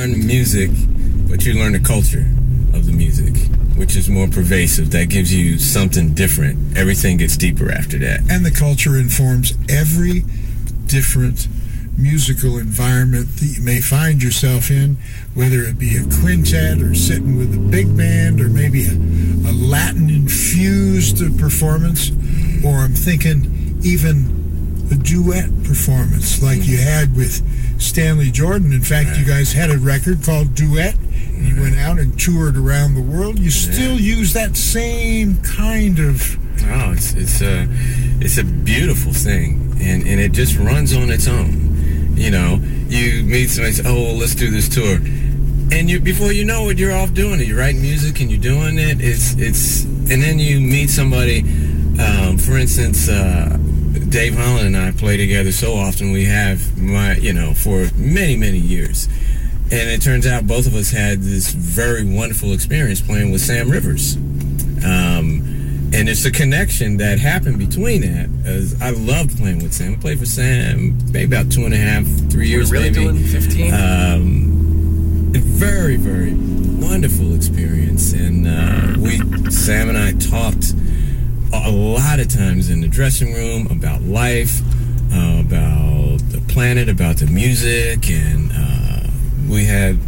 learn music, but you learn the culture of the music, which is more pervasive. That gives you something different. Everything gets deeper after that. And the culture informs every different musical environment that you may find yourself in, whether it be a quintet or sitting with a big band or maybe a Latin-infused performance, or I'm thinking even a duet performance like you had with Stanley Jordan. In fact, you guys had a record called Duet. You went out and toured around the world. You still use that same kind of... Oh, it's a beautiful thing, and it just runs on its own. You know, you meet somebody and say, oh, well, let's do this tour. And before you know it, you're off doing it. You're writing music and you're doing it. And then you meet somebody, for instance, Dave Holland and I play together so often. We have, for many, many years. And it turns out both of us had this very wonderful experience playing with Sam Rivers. And it's a connection that happened between that. As I loved playing with Sam. I played for Sam maybe about 2.5, 3 years. We're really maybe. Doing 15? Very, very wonderful experience. And Sam and I talked a lot of times in the dressing room about life, about the planet, about the music, and we had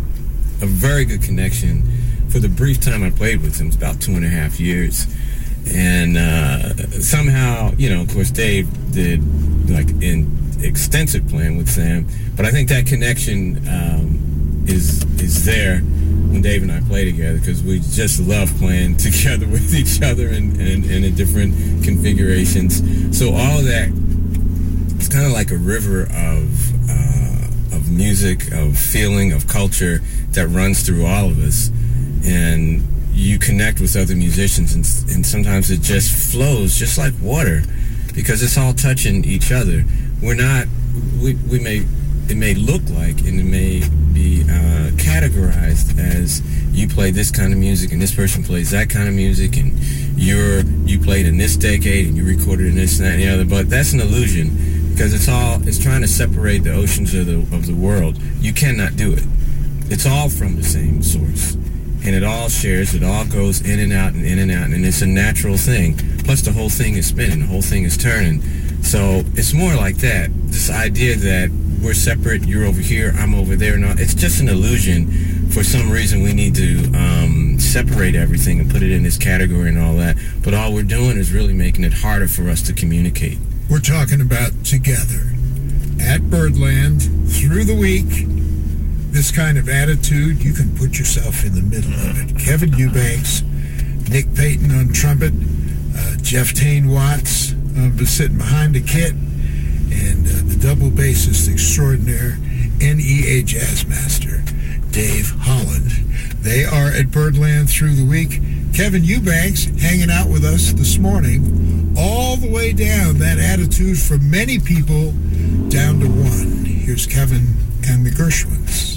a very good connection for the brief time I played with him. It was about 2.5 years. And somehow, of course, Dave did like extensive playing with Sam, but I think that connection is there when Dave and I play together, because we just love playing together with each other in different configurations. So all of that, it's kind of like a river of music, of feeling, of culture that runs through all of us, and you connect with other musicians, and sometimes it just flows just like water, because it's all touching each other. It may look like, and it may be categorized as you play this kind of music and this person plays that kind of music, and you played in this decade and you recorded in this, that, and the other. But that's an illusion, because it's trying to separate the oceans of the world. You cannot do it. It's all from the same source. And it all shares, it all goes in and out and in and out, and it's a natural thing. Plus the whole thing is spinning, the whole thing is turning. So it's more like that. This idea that we're separate, you're over here, I'm over there, and all, it's just an illusion. For some reason we need to separate everything and put it in this category and all that. But all we're doing is really making it harder for us to communicate. We're talking about together at Birdland through the week. This kind of attitude, you can put yourself in the middle of it. Kevin Eubanks, Nick Payton on trumpet, Jeff Tane Watts sitting behind the kit, and the double bassist extraordinaire, NEA jazz master, Dave Holland. They are at Birdland through the week. Kevin Eubanks hanging out with us this morning, all the way down that attitude from many people down to one. Here's Kevin and the Gershwins.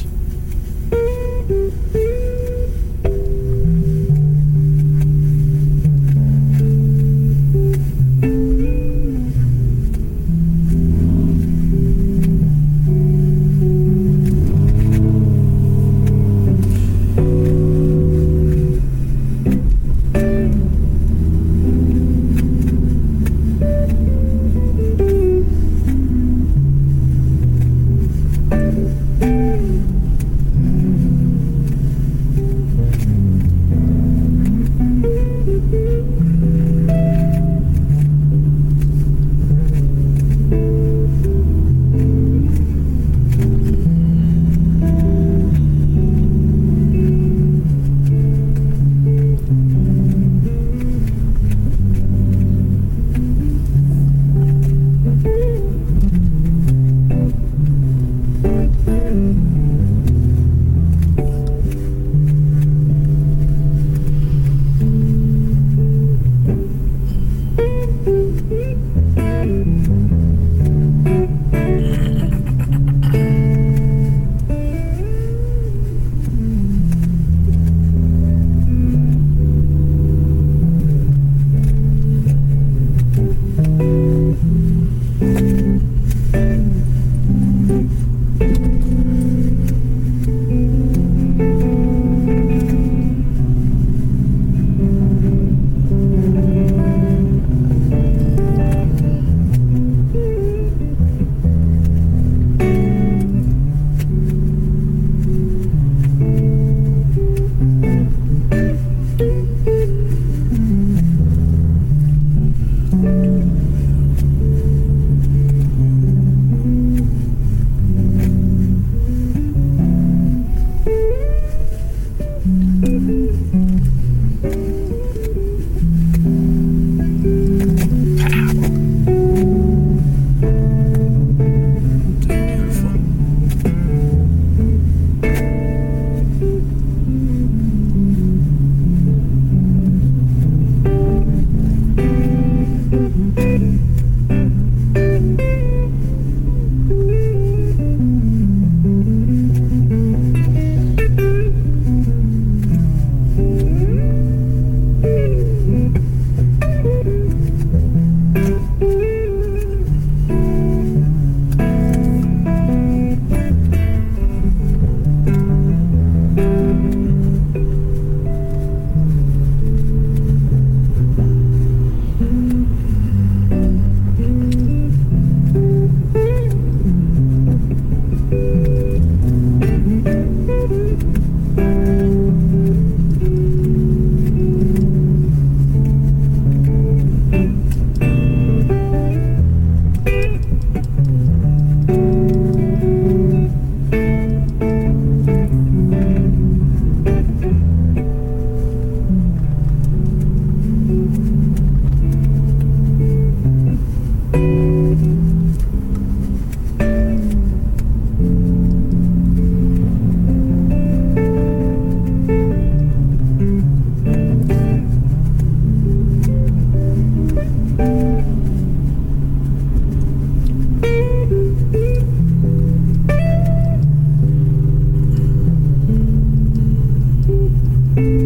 Bye.